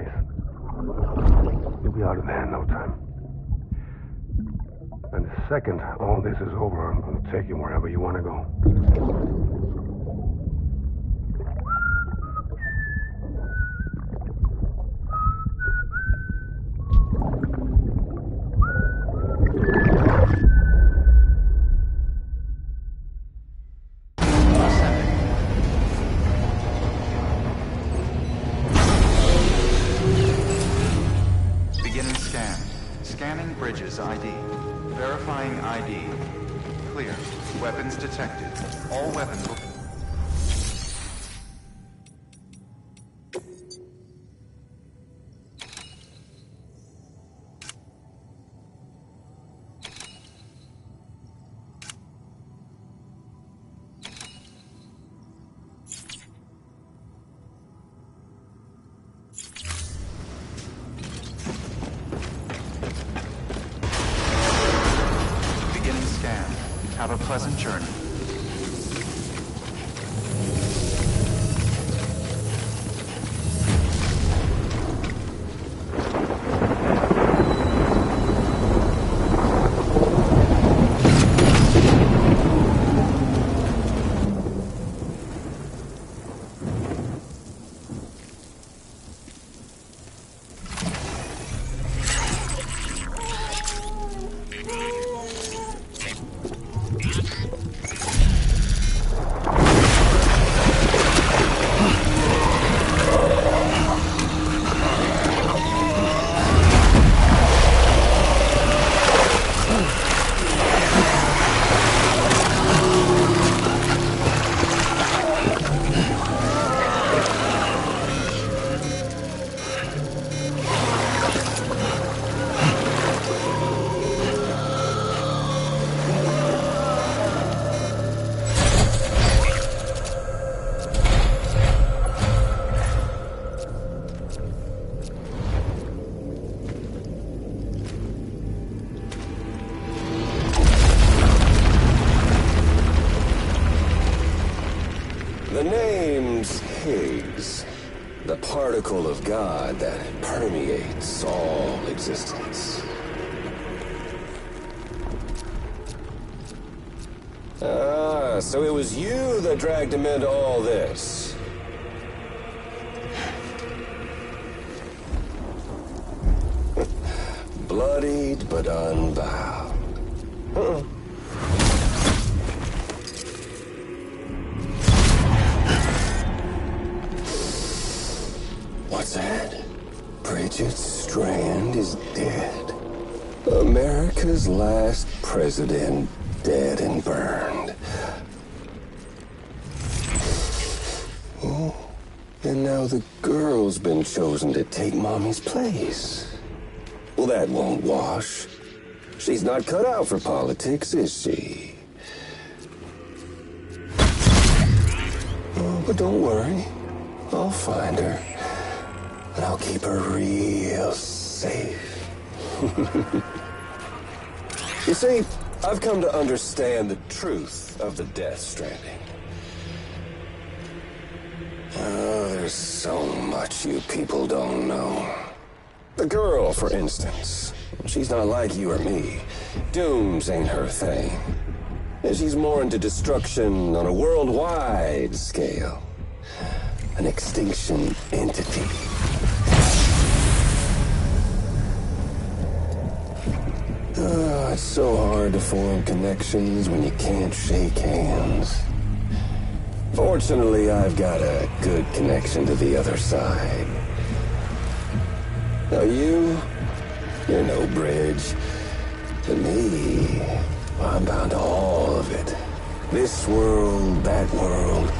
place. You'll be out of there in no time. And the second all this is over, I'm going to take you wherever you want to go. Beginning scan. Scanning bridges ID. Verifying ID. Clear. Weapons detected. All weapons will... Have a pleasant journey. The name's Higgs, the particle of God that permeates all existence. Ah, so it was you that dragged him into all this. Bloodied but unbound. What's that? Bridget Strand is dead. America's last president dead and burned. Oh, and now the girl's been chosen to take Mommy's place. Well, that won't wash. She's not cut out for politics, is she? Oh, but don't worry. I'll find her. And I'll keep her real safe. You see, I've come to understand the truth of the Death Stranding. Oh, there's so much you people don't know. The girl, for instance. She's not like you or me. Dooms ain't her thing. And she's more into destruction on a worldwide scale. An extinction entity. Oh, it's so hard to form connections when you can't shake hands. Fortunately, I've got a good connection to the other side. Now you're no bridge. To me, I'm bound to all of it. This world, that world,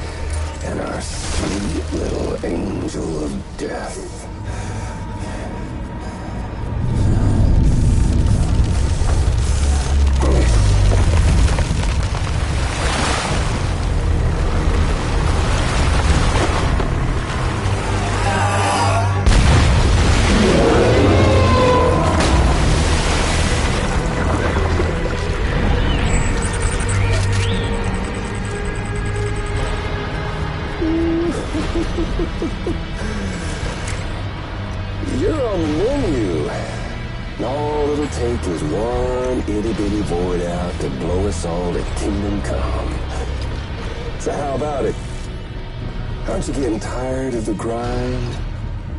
and our sweet little angel of death. You're on the menu. And all it'll take is one itty-bitty void out to blow us all to kingdom come. So how about it? Aren't you getting tired of the grind?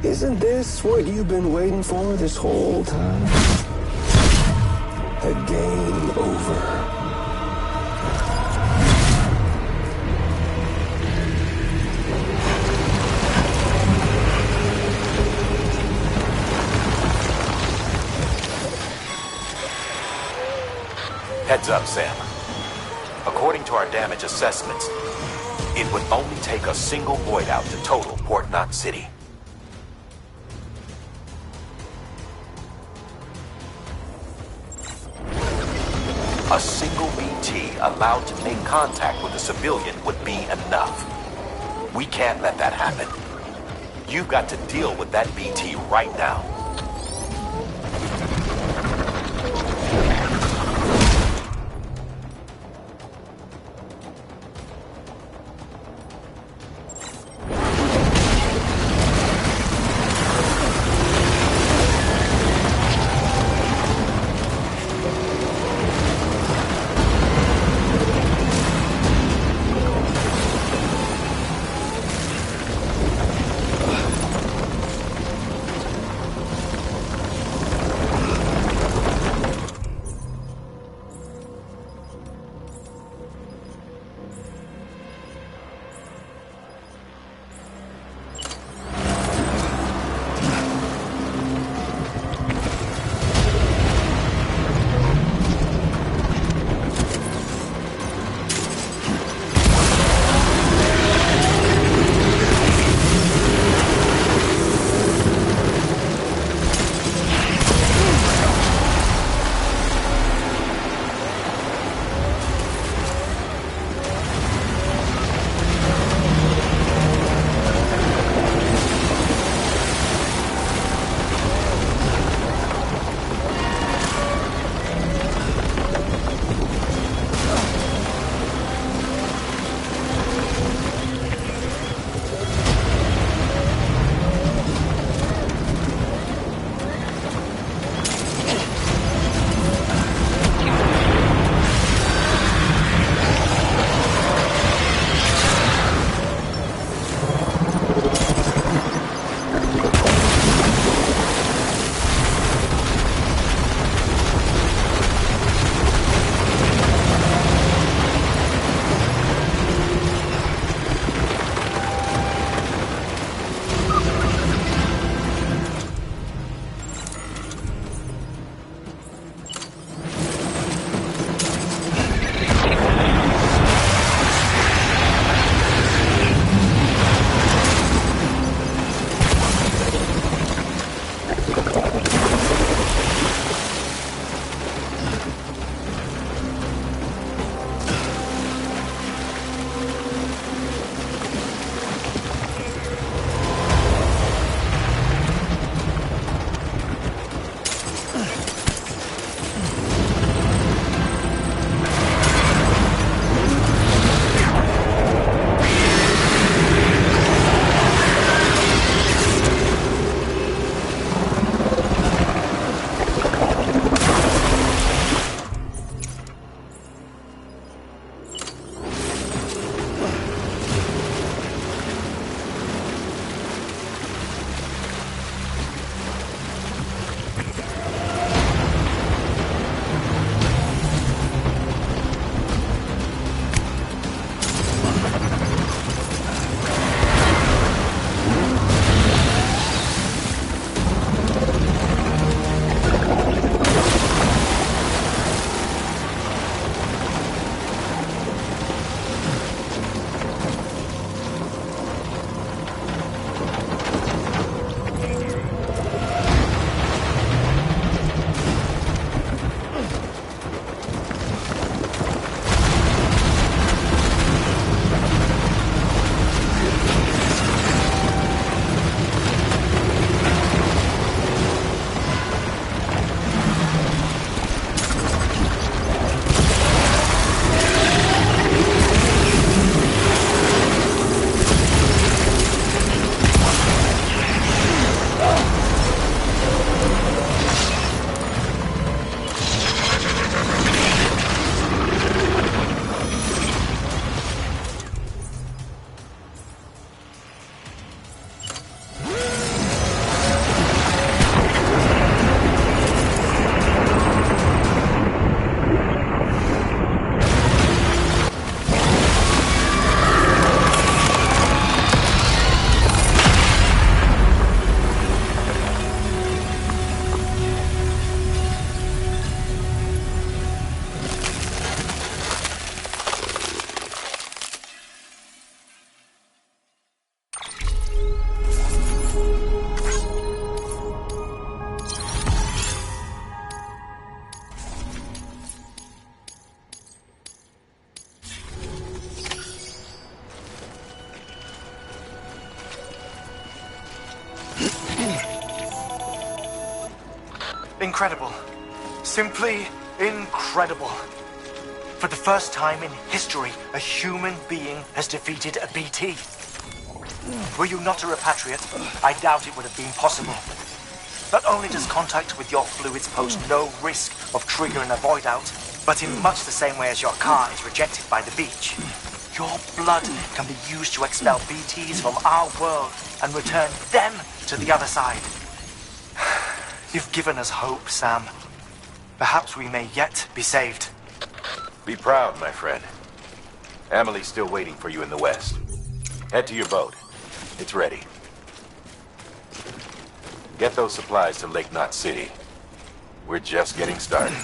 Isn't this what you've been waiting for this whole time? A game over. Heads up, Sam. According to our damage assessments, it would only take a single void out to total Port Knot City. A single BT allowed to make contact with a civilian would be enough. We can't let that happen. You've got to deal with that BT right now. Incredible. Simply incredible. For the first time in history, a human being has defeated a BT. Were you not a repatriate, I doubt it would have been possible. Not only does contact with your fluids pose no risk of triggering a void out, but in much the same way as your car is rejected by the beach, your blood can be used to expel BTs from our world and return them to the other side. You've given us hope, Sam. Perhaps we may yet be saved. Be proud, my friend. Amelie's still waiting for you in the west. Head to your boat. It's ready. Get those supplies to Lake Knot City. We're just getting started.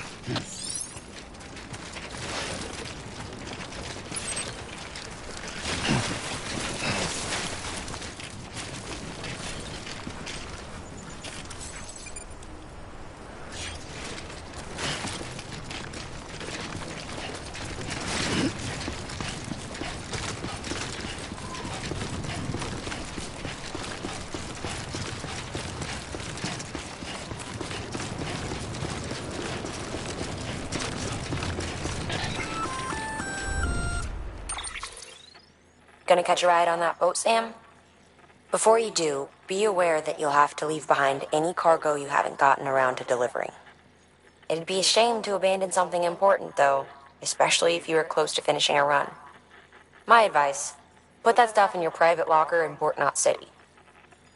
Gonna catch a ride on that boat, Sam? Before you do, be aware that you'll have to leave behind any cargo you haven't gotten around to delivering. It'd be a shame to abandon something important, though, especially if you are close to finishing a run. My advice, put that stuff in your private locker in Port Knot City.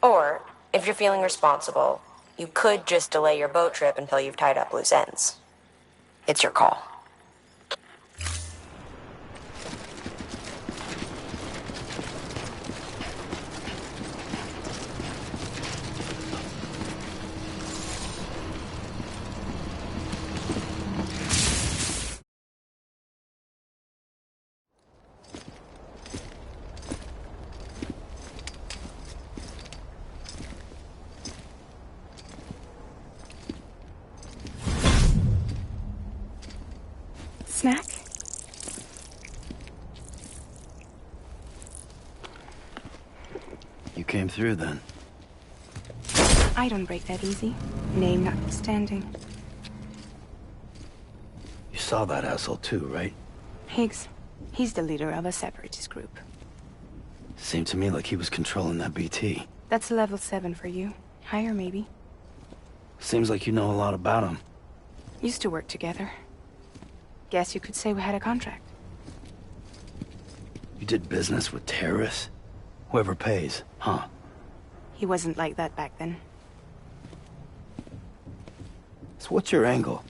Or, if you're feeling responsible, you could just delay your boat trip until you've tied up loose ends. It's your call. Snack? You came through then. I don't break that easy. Name notwithstanding. You saw that asshole too, right? Higgs. He's the leader of a separatist group. Seemed to me like he was controlling that BT. That's level 7 for you. Higher, maybe. Seems like you know a lot about him. Used to work together. Guess you could say we had a contract. You did business with terrorists? Whoever pays, huh? He wasn't like that back then. So what's your angle?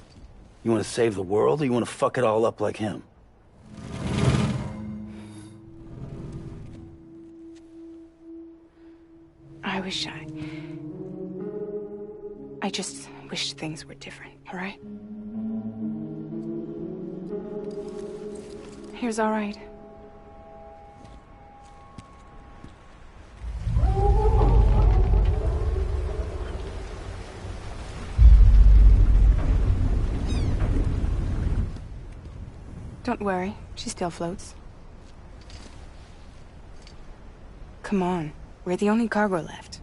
You want to save the world, or you want to fuck it all up like him? I just wish things were different, all right? Here's all right. Don't worry, she still floats. Come on, we're the only cargo left.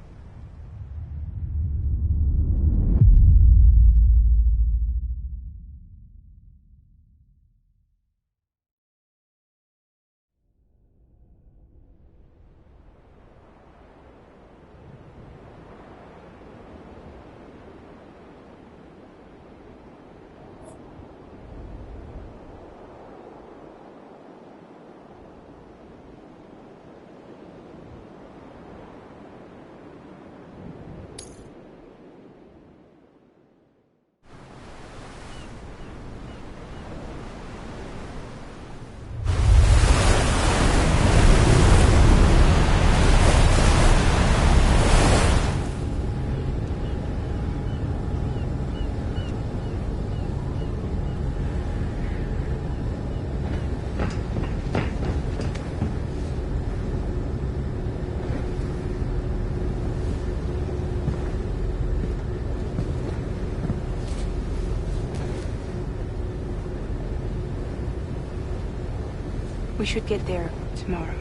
We should get there tomorrow.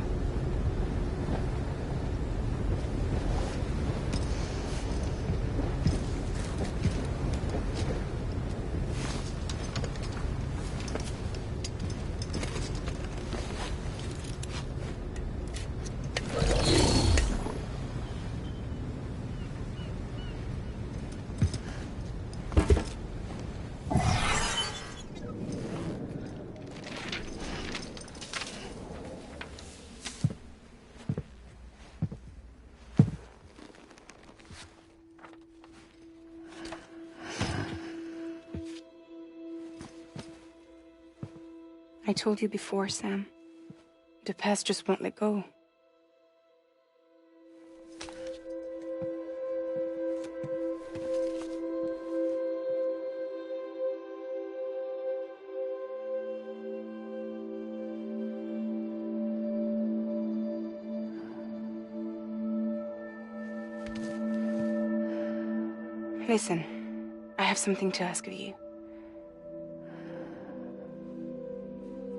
I told you before, Sam. The past just won't let go. Listen, I have something to ask of you.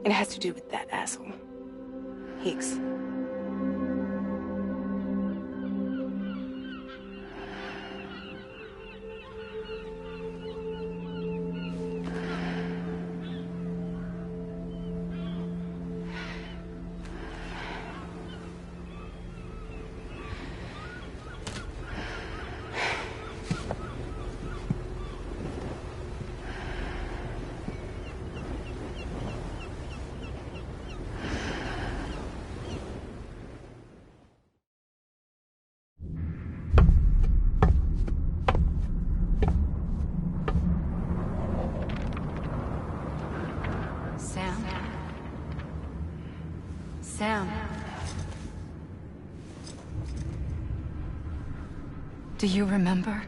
It has to do with that asshole, Higgs. Sam. Do you remember?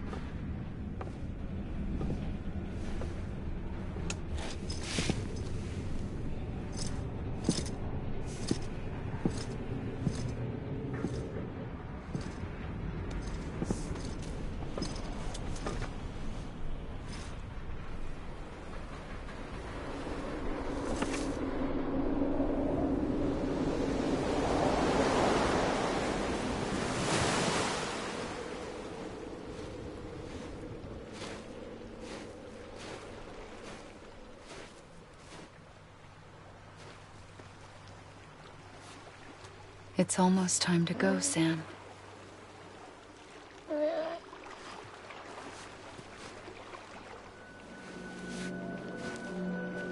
It's almost time to go, Sam.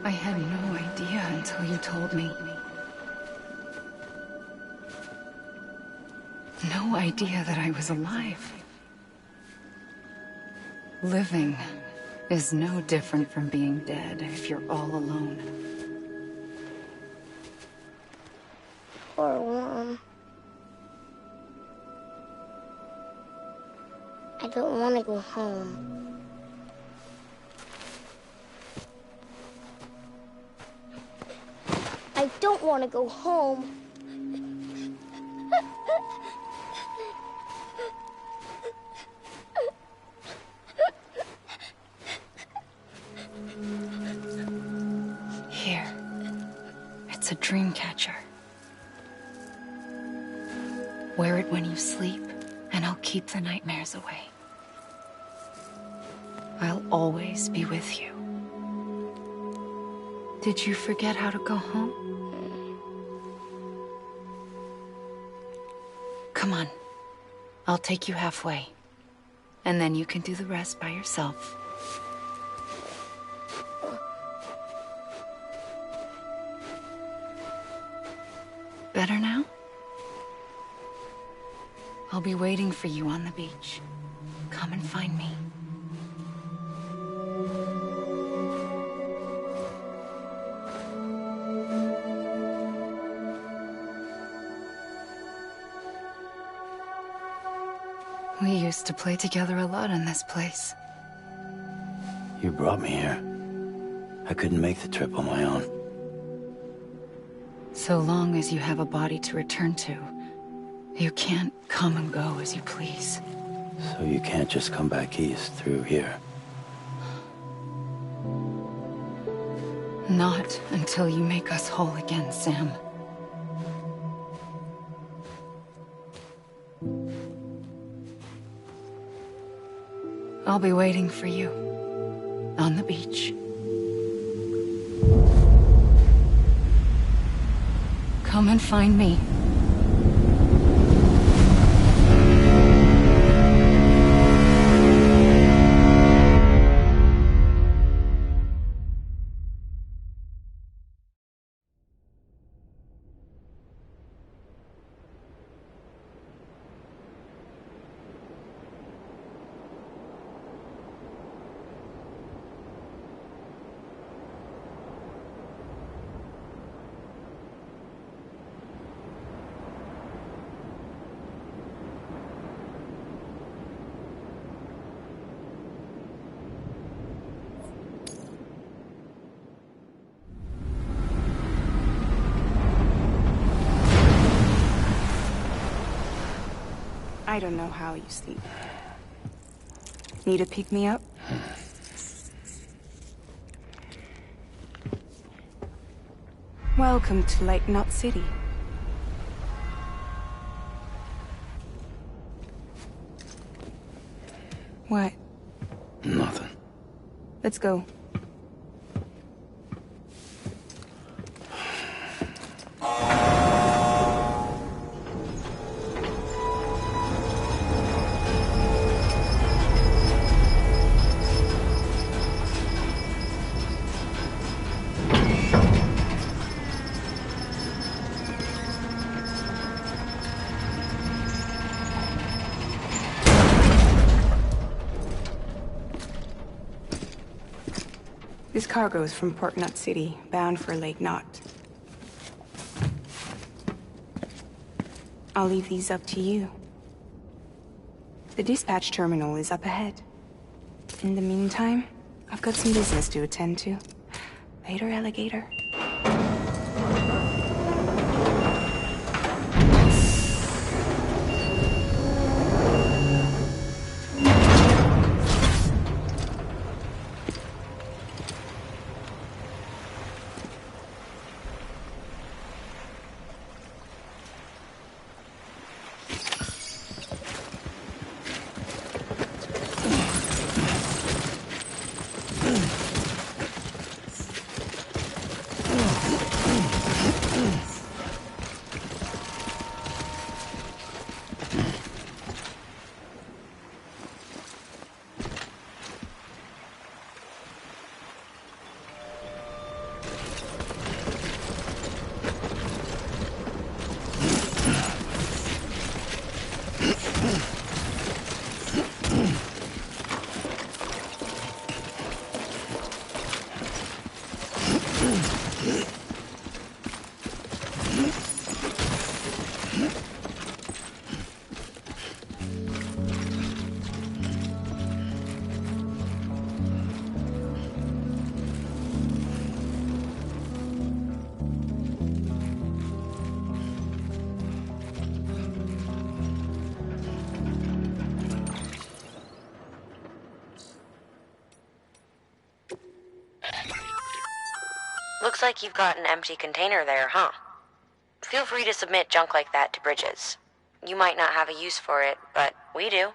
I had no idea until you told me. No idea that I was alive. Living is no different from being dead if you're all alone. Poor Mom. I don't want to go home. I don't want to go home. Here. It's a dream catcher. Wear it when you sleep, and I'll keep the nightmares away. I'll always be with you. Did you forget how to go home? Come on. I'll take you halfway. And then you can do the rest by yourself. Better now? I'll be waiting for you on the beach. Come and find me. We used to play together a lot in this place. You brought me here. I couldn't make the trip on my own. So long as you have a body to return to, you can't come and go as you please. So you can't just come back east through here? Not until you make us whole again, Sam. I'll be waiting for you on the beach. Come and find me. I don't know how you sleep. Need a pick-me-up? Welcome to Lake Knot City. What? Nothing. Let's go. This cargo is from Port Knot City, bound for Lake Knot. I'll leave these up to you. The dispatch terminal is up ahead. In the meantime, I've got some business to attend to. Later, alligator. Looks like you've got an empty container there, huh? Feel free to submit junk like that to Bridges. You might not have a use for it, but we do.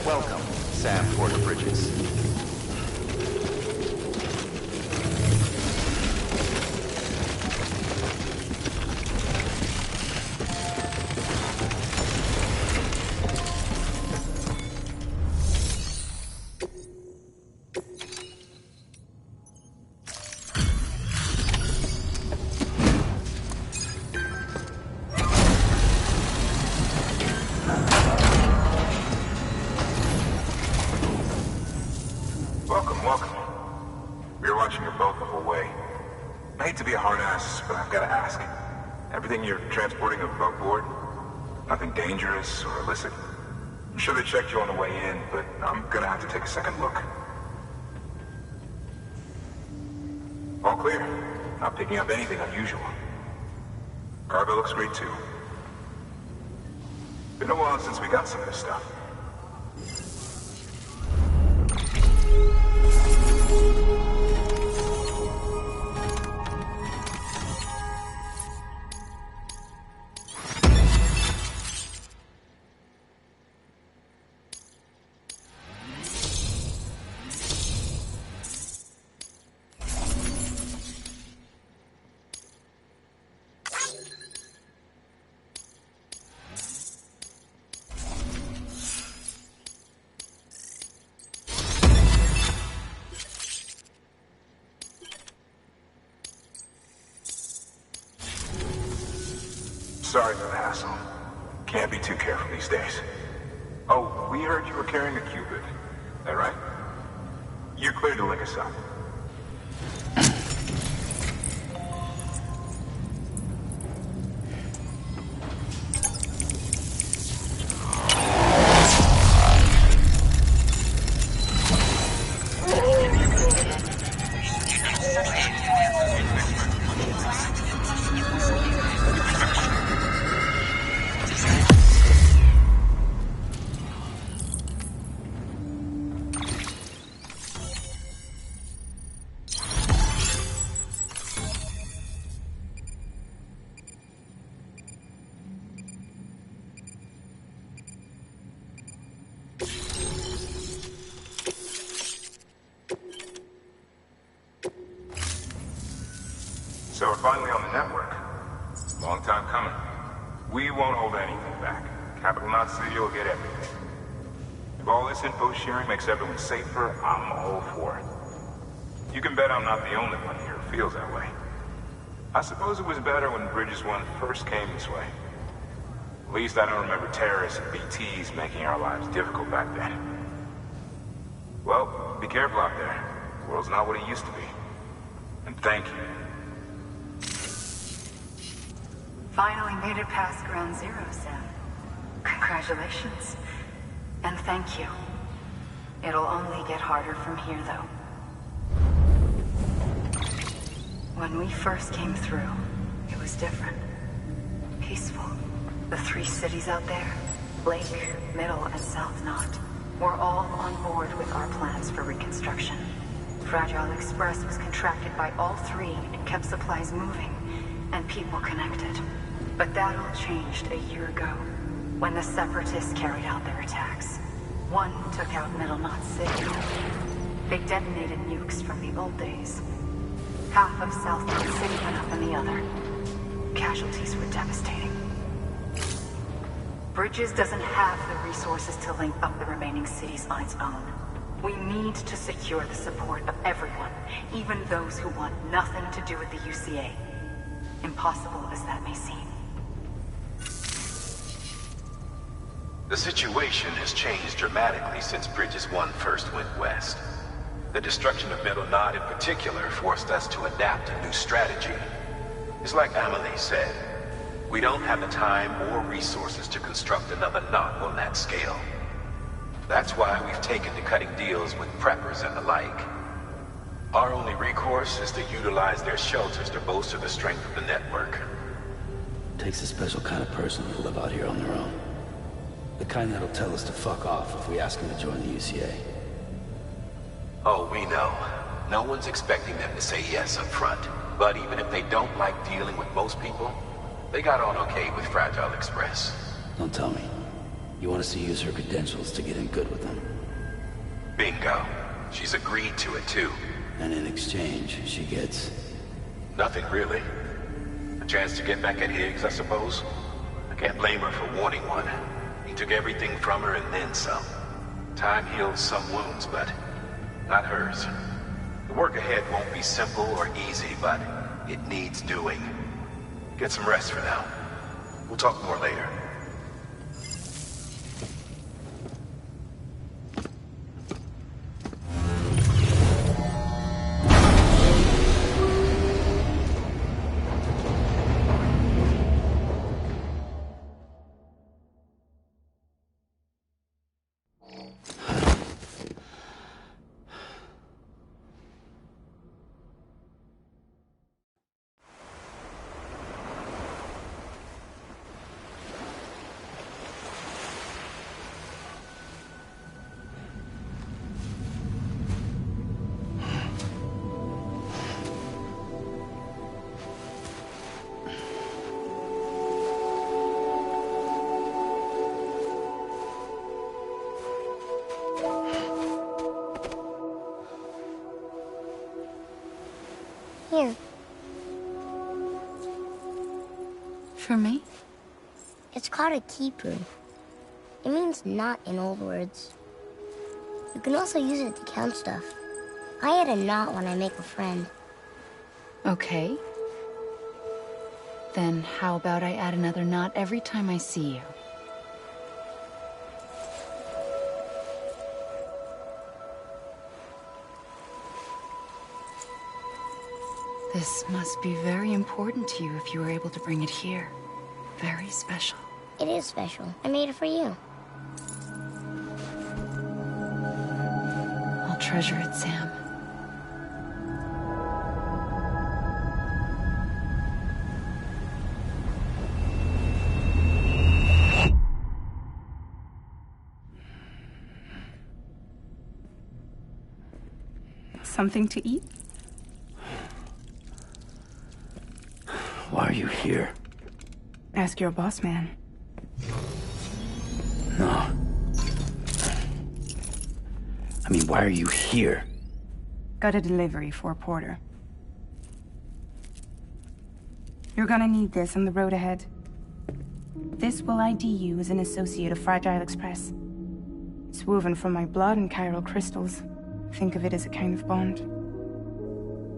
Welcome, Sam Porter Bridges. Everything you're transporting above board? Nothing dangerous or illicit? I'm sure they checked you on the way in, but I'm gonna have to take a second look. All clear. Not picking up anything unusual. Cargo looks great too. Been a while since we got some of this stuff. Sorry for the hassle. Can't be too careful these days. Oh, we heard you were carrying a Cupid. That right? You're cleared to link us up. So we're finally on the network. Long time coming. We won't hold anything back. Capital Knot City will get everything. If all this info sharing makes everyone safer, I'm all for it. You can bet I'm not the only one here who feels that way. I suppose it was better when Bridges 1 first came this way. At least I don't remember terrorists and BTs making our lives difficult back then. Well, be careful out there. The world's not what it used to be. And thank you. Finally made it past ground zero, Sam. Congratulations. And thank you. It'll only get harder from here, though. When we first came through, it was different. Peaceful. The 3 cities out there, Lake, Middle, and South Knot, were all on board with our plans for reconstruction. Fragile Express was contracted by all 3 and kept supplies moving and people connected. But that all changed a year ago, when the Separatists carried out their attacks. One took out Middle Knot City. They detonated nukes from the old days. Half of South Knot City went up in the other. Casualties were devastating. Bridges doesn't have the resources to link up the remaining cities on its own. We need to secure the support of everyone, even those who want nothing to do with the UCA. Impossible as that may seem. The situation has changed dramatically since Bridges 1 first went west. The destruction of Middle Knot in particular forced us to adapt a new strategy. It's like Amelie said, we don't have the time or resources to construct another knot on that scale. That's why we've taken to cutting deals with preppers and the like. Our only recourse is to utilize their shelters to bolster the strength of the network. Takes a special kind of person to live out here on their own. The kind that'll tell us to fuck off if we ask them to join the UCA. Oh, we know. No one's expecting them to say yes up front. But even if they don't like dealing with most people, they got on okay with Fragile Express. Don't tell me. You want us to use her credentials to get in good with them. Bingo. She's agreed to it, too. And in exchange, she gets... Nothing, really. A chance to get back at Higgs, I suppose. I can't blame her for wanting one. He took everything from her and then some. Time heals some wounds, but not hers. The work ahead won't be simple or easy, but it needs doing. Get some rest for now. We'll talk more later. Here. For me? It's called a keeper. It means knot in old words. You can also use it to count stuff. I add a knot when I make a friend. Okay. Then how about I add another knot every time I see you? This must be very important to you if you were able to bring it here. Very special. It is special. I made it for you. I'll treasure it, Sam. Something to eat? Why are you here? Ask your boss man. No. I mean, why are you here? Got a delivery for a porter. You're gonna need this on the road ahead. This will ID you as an associate of Fragile Express. It's woven from my blood and chiral crystals. Think of it as a kind of bond.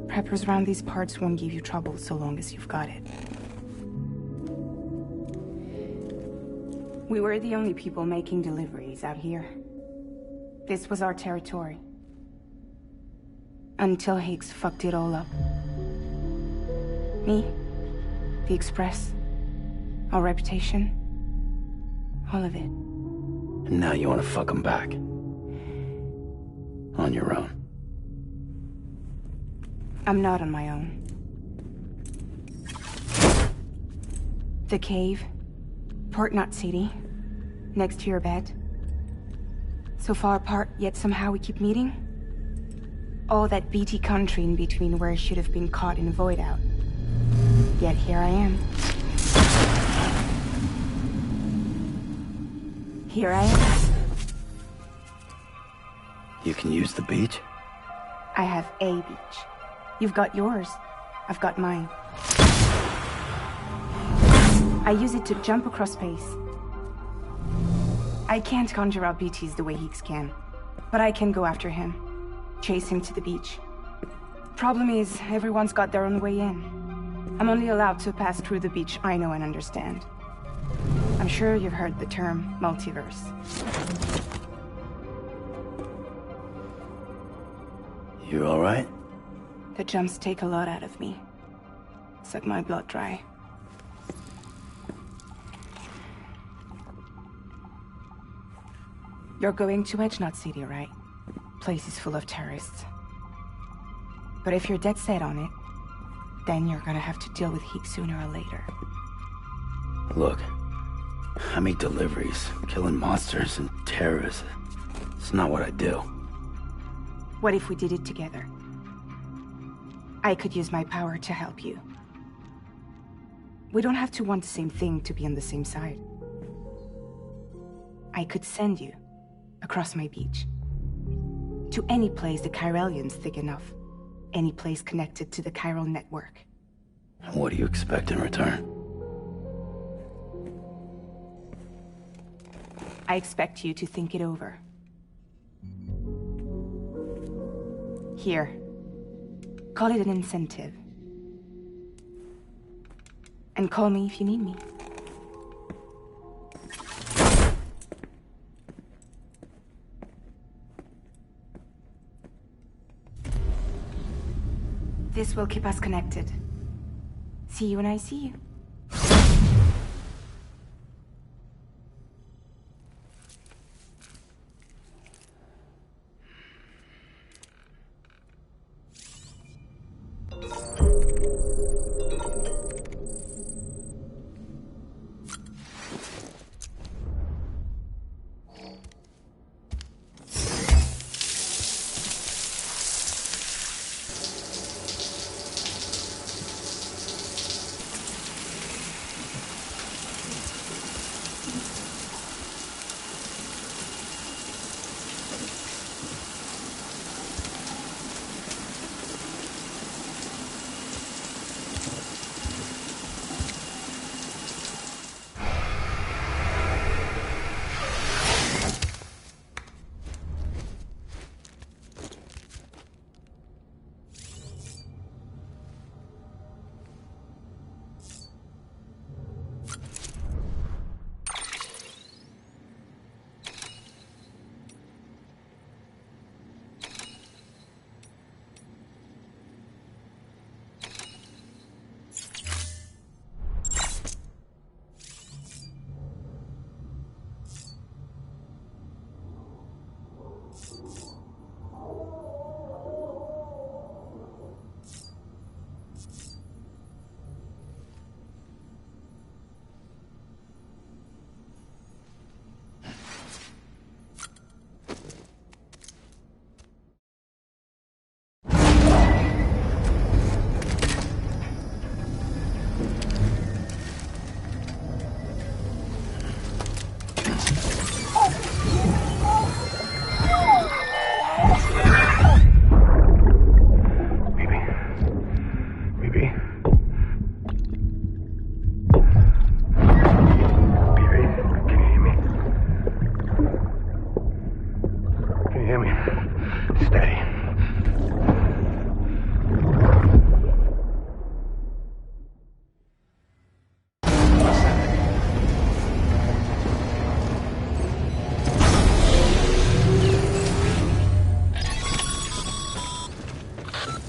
Preppers around these parts won't give you trouble so long as you've got it. We were the only people making deliveries out here. This was our territory. Until Higgs fucked it all up. Me, the Express, our reputation, all of it. And now you want to fuck them back. On your own. I'm not on my own. The cave, Port Knot City, next to your bed. So far apart, yet somehow we keep meeting. All that BT country in between where I should have been caught in Void Out. Yet here I am. Here I am. You can use the beach? I have a beach. You've got yours. I've got mine. I use it to jump across space. I can't conjure out BTs the way Higgs can, but I can go after him. Chase him to the beach. Problem is, everyone's got their own way in. I'm only allowed to pass through the beach I know and understand. I'm sure you've heard the term multiverse. You all right? The jumps take a lot out of me. Suck my blood dry. You're going to Edge Knot City, right? Place is full of terrorists. But if you're dead set on it, then you're gonna have to deal with Higgs sooner or later. Look, I make deliveries, killing monsters and terrorists. It's not what I do. What if we did it together? I could use my power to help you. We don't have to want the same thing to be on the same side. I could send you across my beach. To any place the Chiralian's thick enough. Any place connected to the chiral network. What do you expect in return? I expect you to think it over. Here. Call it an incentive. And call me if you need me. This will keep us connected. See you when I see you.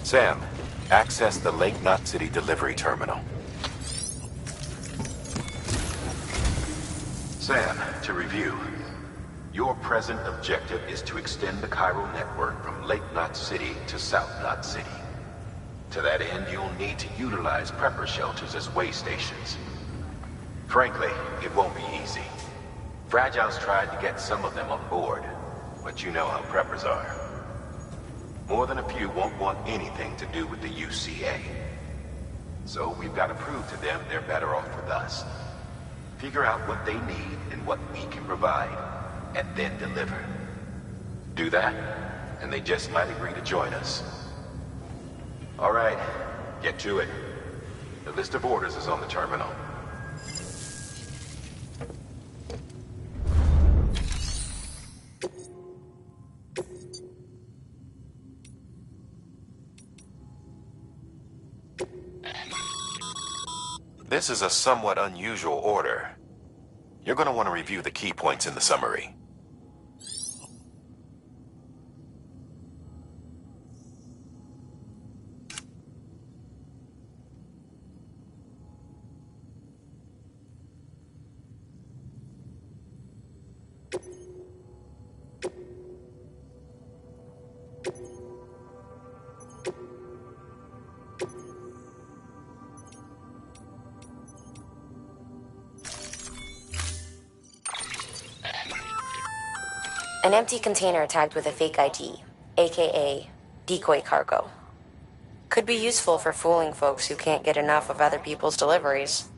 Sam, access the Lake Knot City delivery terminal. Sam, to review. Your present objective is to extend the chiral network from Lake Knot City to South Knot City. To that end, you'll need to utilize prepper shelters as way stations. Frankly, it won't be easy. Fragile's tried to get some of them on board, but you know how preppers are. More than a few won't want anything to do with the UCA. So we've got to prove to them they're better off with us. Figure out what they need and what we can provide, and then deliver. Do that, and they just might agree to join us. All right, get to it. The list of orders is on the terminal. This is a somewhat unusual order. You're going to want to review the key points in the summary. An empty container tagged with a fake ID, aka decoy cargo. Could be useful for fooling folks who can't get enough of other people's deliveries.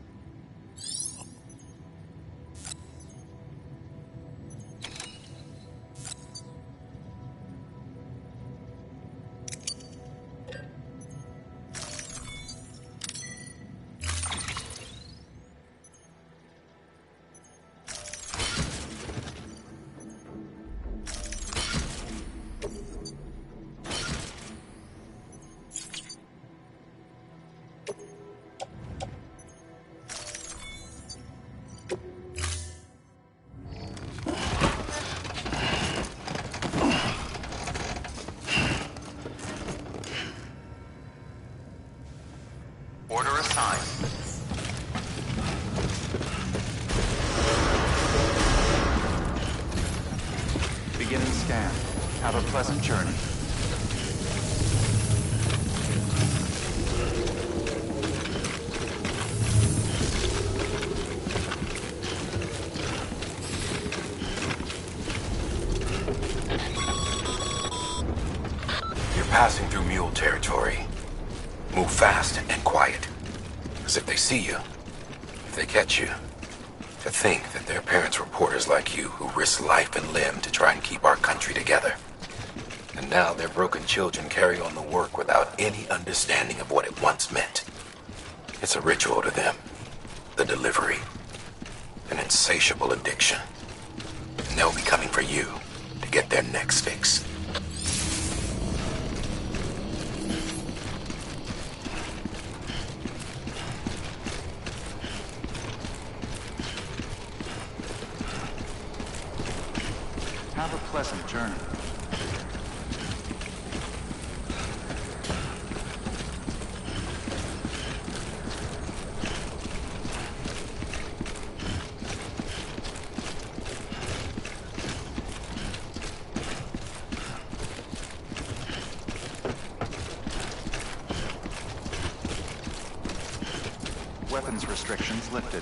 Beginning scan. Have a pleasant journey. You're passing through mule territory. Move fast and quiet. Because if they see you, if they catch you, to think that their parents reporters like you who risk life and limb to try and keep our country together. And now their broken children carry on the work without any understanding of what it once meant. It's a ritual to them. The delivery. An insatiable addiction. And they'll be coming for you to get their next fix. Have a pleasant journey. Weapons restrictions lifted.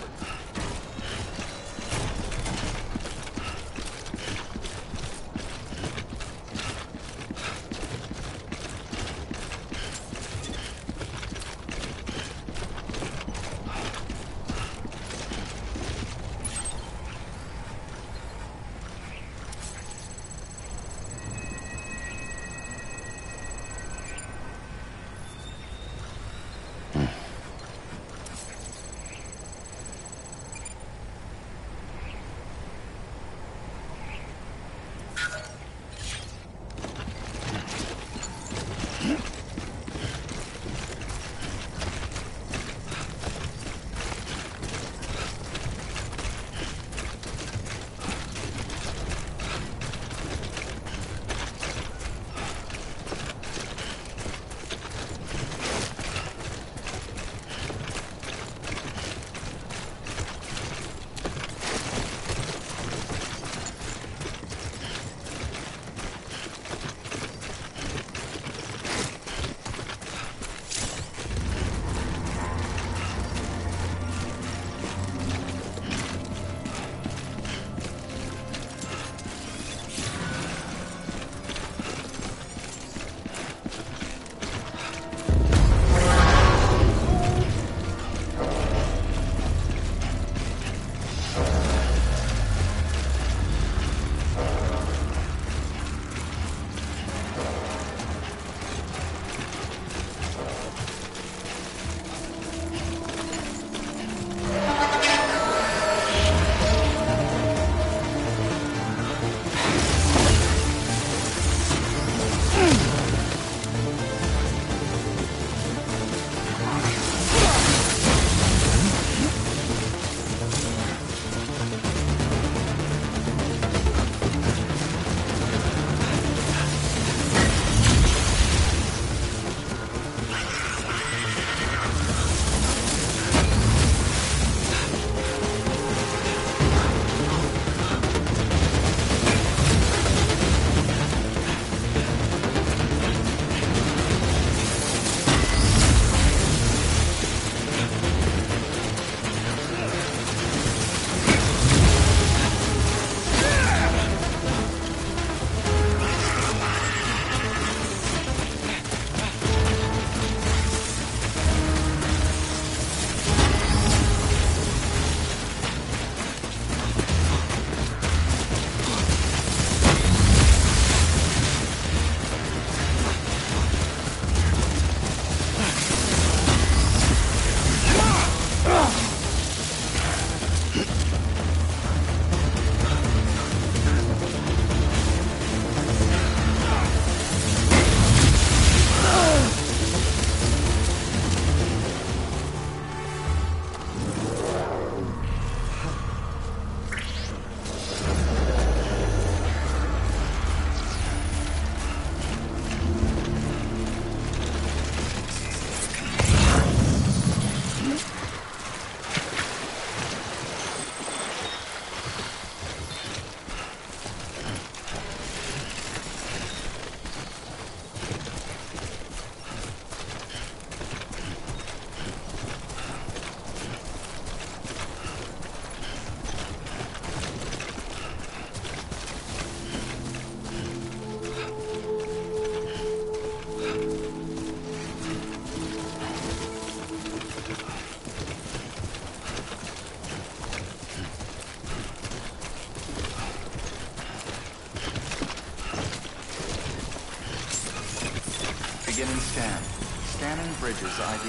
Beginning scan. Scanning bridges ID.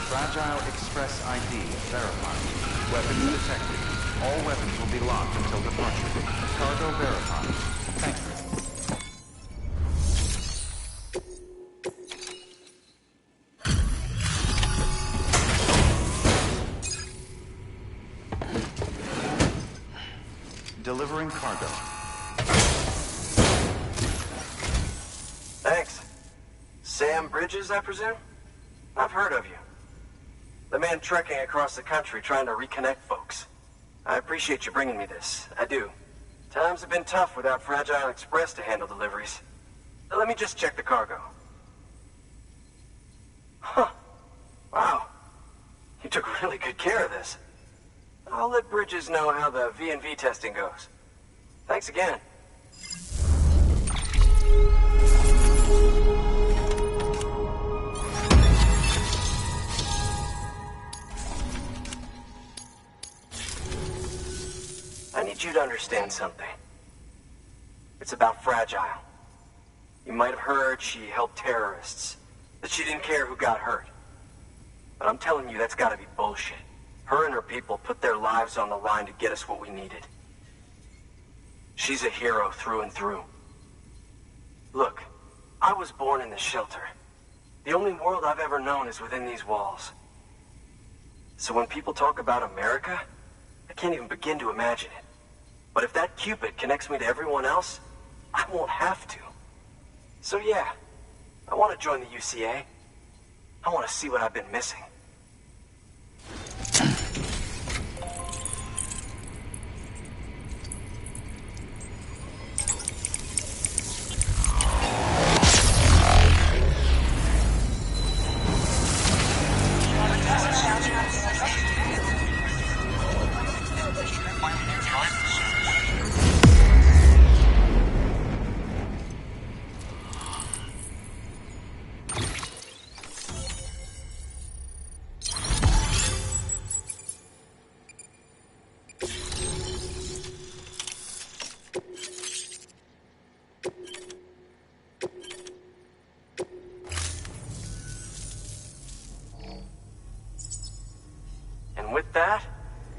Fragile Express ID verified. Weapons detected. All weapons will be locked until departure. Cargo verified. Thank you. Delivering cargo. Thanks. Sam Bridges, I presume? I've heard of you. The man trekking across the country trying to reconnect folks. I appreciate you bringing me this. I do. Times have been tough without Fragile Express to handle deliveries. Let me just check the cargo. Huh. Wow. You took really good care of this. I'll let Bridges know how the V&V testing goes. Thanks again. I need you to understand something. It's about Fragile. You might have heard she helped terrorists, that she didn't care who got hurt. But I'm telling you, that's gotta be bullshit. Her and her people put their lives on the line to get us what we needed. She's a hero through and through. Look, I was born in this shelter. The only world I've ever known is within these walls. So when people talk about America, I can't even begin to imagine it. But if that Cupid connects me to everyone else, I won't have to. So yeah, I want to join the UCA. I want to see what I've been missing. And with that,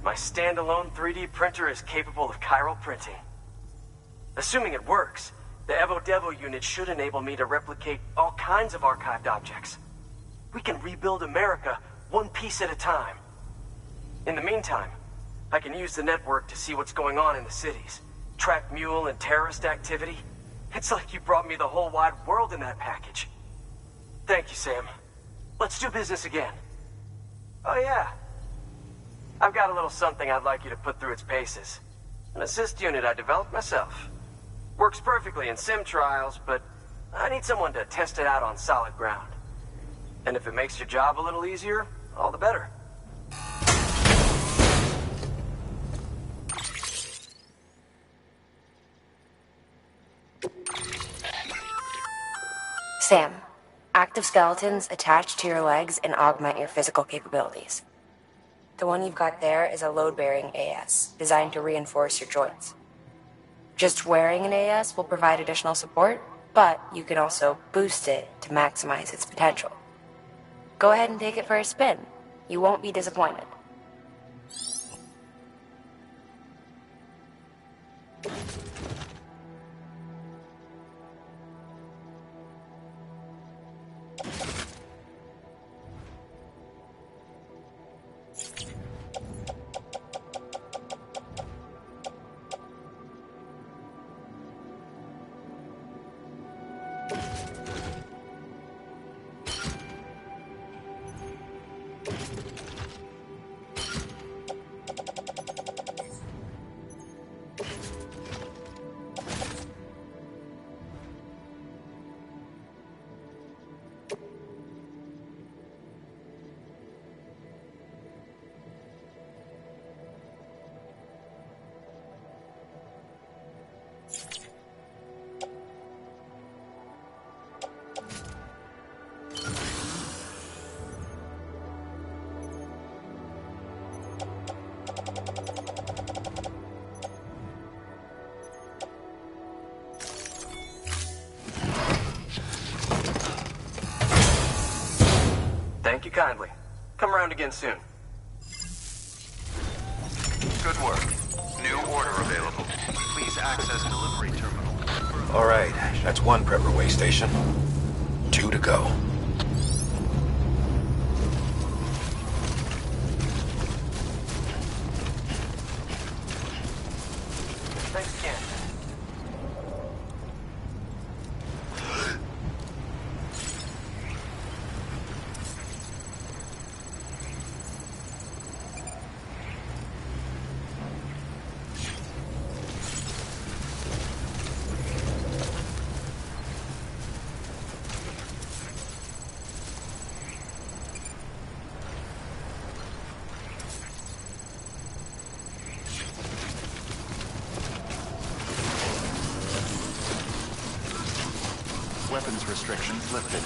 my standalone 3D printer is capable of chiral printing. Assuming it works, the Evo Devo unit should enable me to replicate all kinds of archived objects. We can rebuild America one piece at a time. In the meantime, I can use the network to see what's going on in the cities, track mule and terrorist activity. It's like you brought me the whole wide world in that package. Thank you, Sam. Let's do business again. Oh yeah. I've got a little something I'd like you to put through its paces. An assist unit I developed myself. Works perfectly in sim trials, but I need someone to test it out on solid ground. And if it makes your job a little easier, all the better. Sam, active skeletons attach to your legs and augment your physical capabilities. The one you've got there is a load-bearing AS, designed to reinforce your joints. Just wearing an AS will provide additional support, but you can also boost it to maximize its potential. Go ahead and take it for a spin. You won't be disappointed. you kindly. Come around again soon. Good work. New order available. Please access delivery terminal. All right, that's one prepper way station. 2 to go. Thanks again. Weapons restrictions lifted.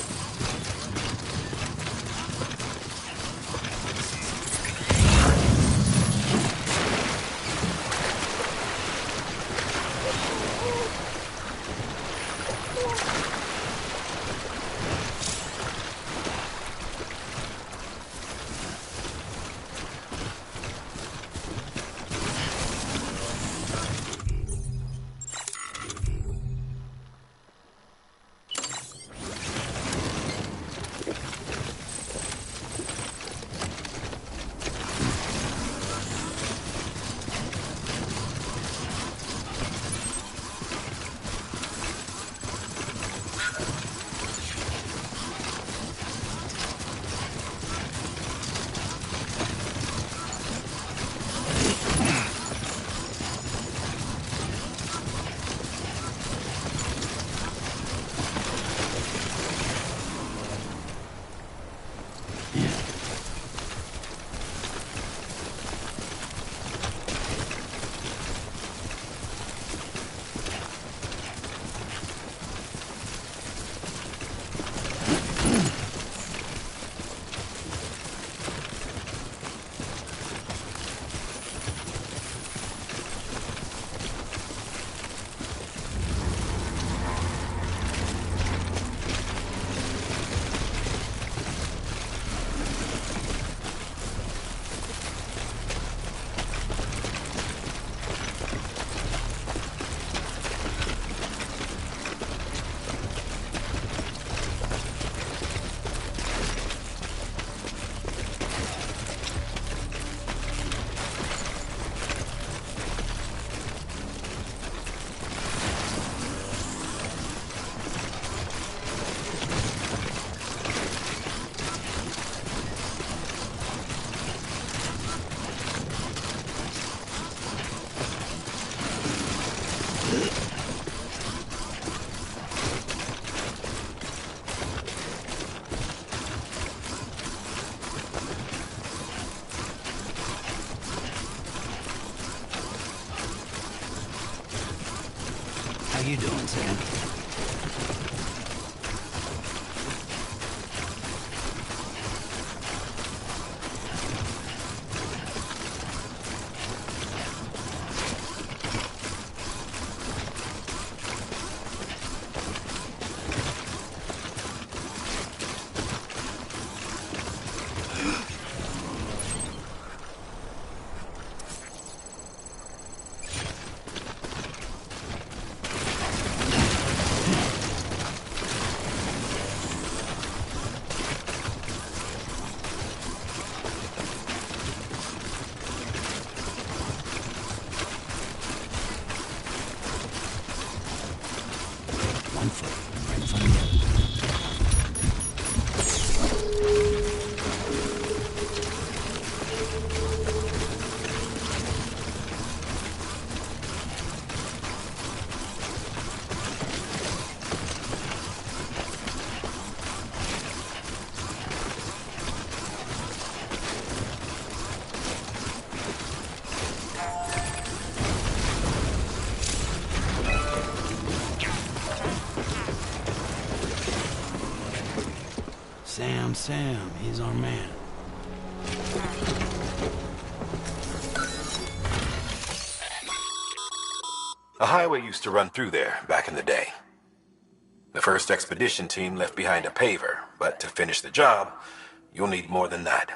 How you doing, Sam? One foot right in front of the other. Sam, he's our man. A highway used to run through there back in the day. The first expedition team left behind a paver, but to finish the job, You'll need more than that.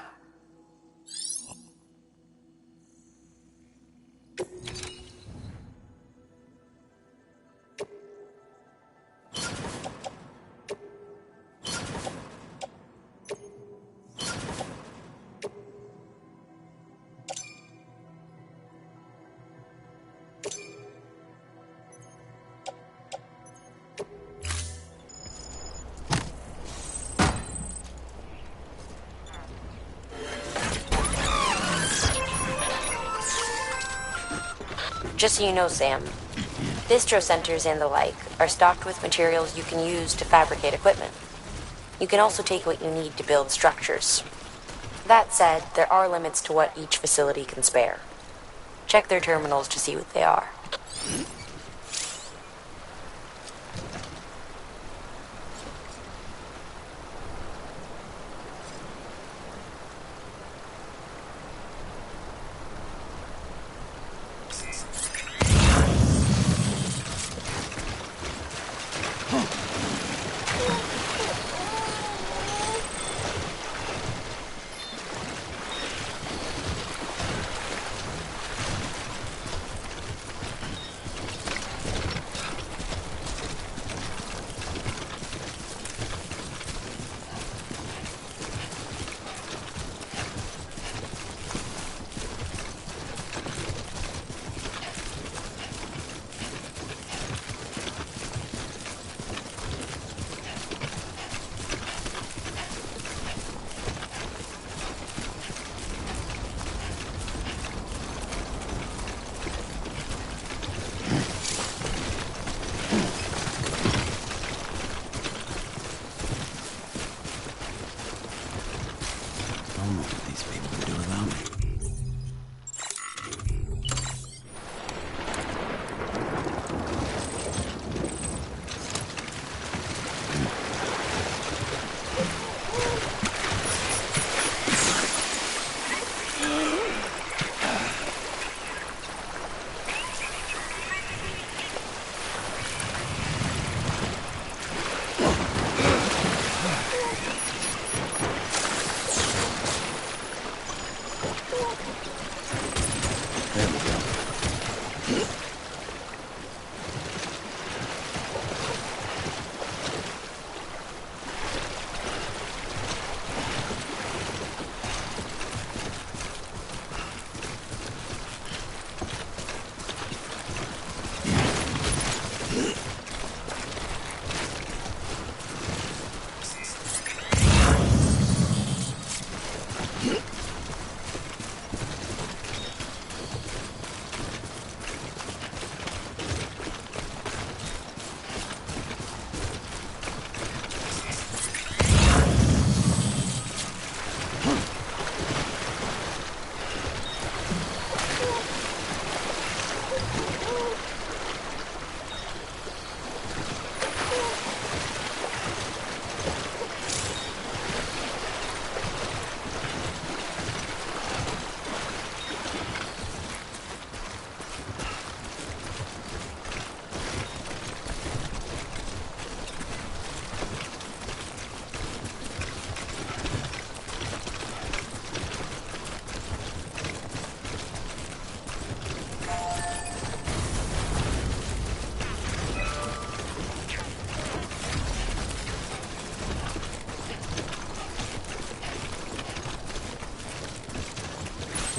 Just so you know, Sam, distro centers and the like are stocked with materials you can use to fabricate equipment. You can also take what you need to build structures. That said, there are limits to what each facility can spare. Check their terminals to see what they are.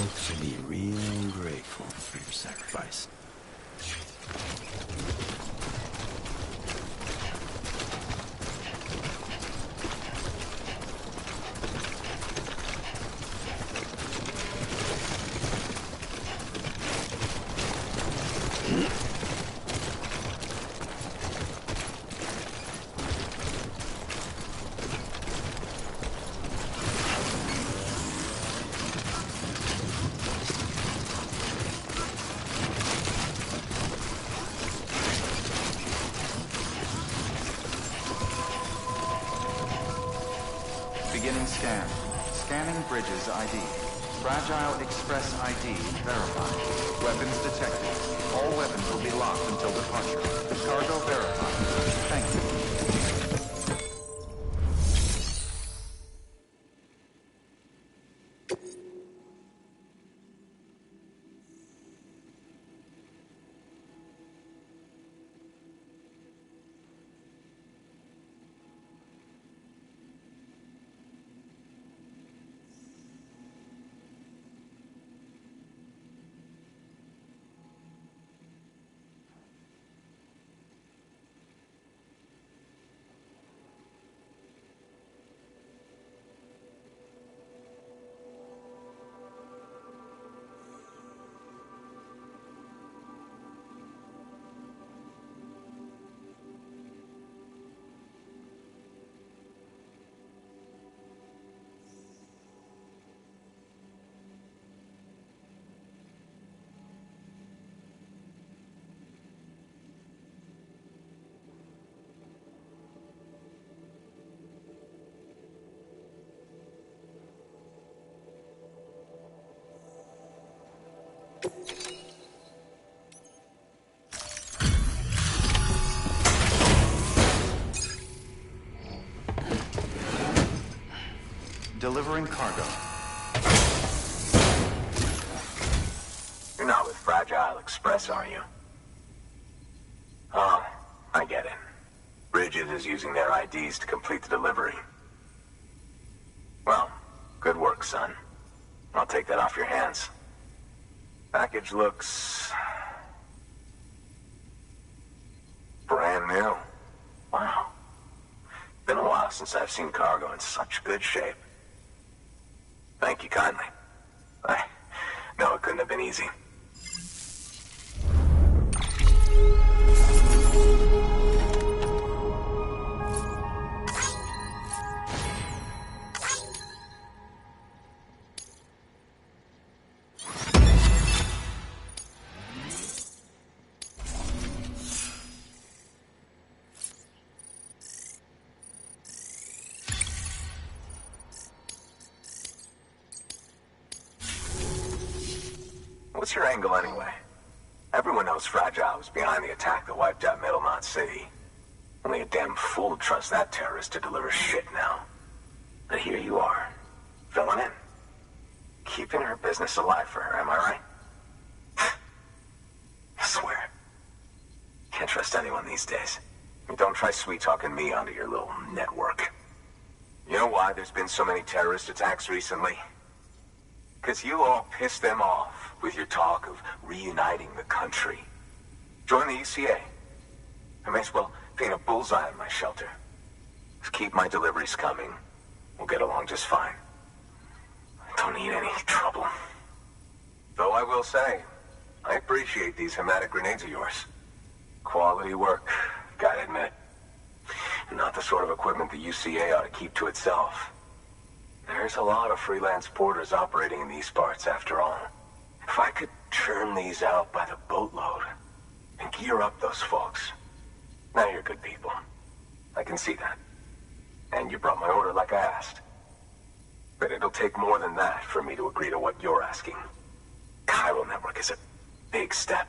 Folks will be real grateful for your sacrifice. Beginning scan. Scanning bridges ID. Fragile Express ID verified. Weapons detected. All weapons will be locked until departure. Cargo verified. Thank you. Delivering cargo. You're not with Fragile Express, are you? Oh, I get it. Bridget is using their IDs to complete the delivery. Well, good work, son. I'll take that off your hands. Package looks... brand new. Wow. Been a while since I've seen cargo in such good shape. Thank you kindly. I know it couldn't have been easy. What's your angle anyway? Everyone knows Fragile was behind the attack that wiped out Middlemont City. Only a damn fool would trust that terrorist to deliver shit now. But here you are, filling in. Keeping her business alive for her, am I right? I swear. Can't trust anyone these days. And don't try sweet-talking me onto your little network. You know why there's been so many terrorist attacks recently? Because you all pissed them off with your talk of reuniting the country. Join the UCA. I may as well paint a bullseye on my shelter. Just keep my deliveries coming. We'll get along just fine. I don't need any trouble. Though I will say, I appreciate these hematic grenades of yours. Quality work, gotta admit. Not the sort of equipment the UCA ought to keep to itself. There's a lot of freelance porters operating in these parts, after all. If I could churn these out by the boatload and gear up those folks. Now you're good people. I can see that. And you brought my order like I asked. But it'll take more than that for me to agree to what you're asking. Chiral Network is a big step.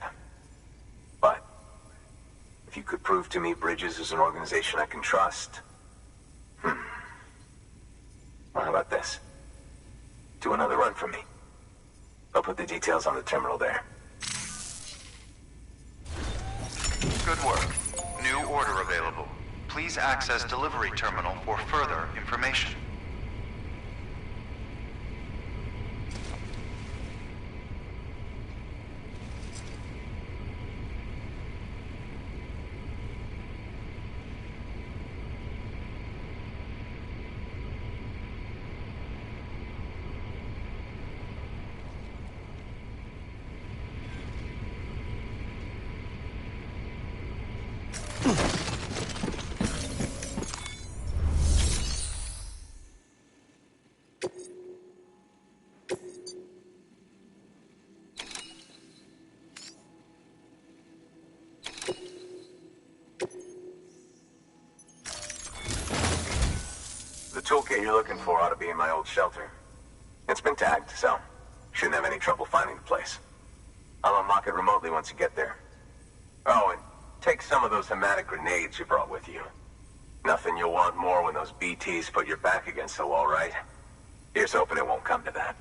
But if you could prove to me Bridges is an organization I can trust... Well, how about this? Do another run for me. I'll put the details on the terminal there. Good work. New order available. Please access delivery terminal for further information. The toolkit you're looking for ought to be in my old shelter. It's been tagged, so shouldn't have any trouble finding the place. I'll unlock it remotely once you get there. Oh, and take some of those hematic grenades you brought with you. Nothing you'll want more when those BTs put your back against the wall, right? Here's hoping it won't come to that.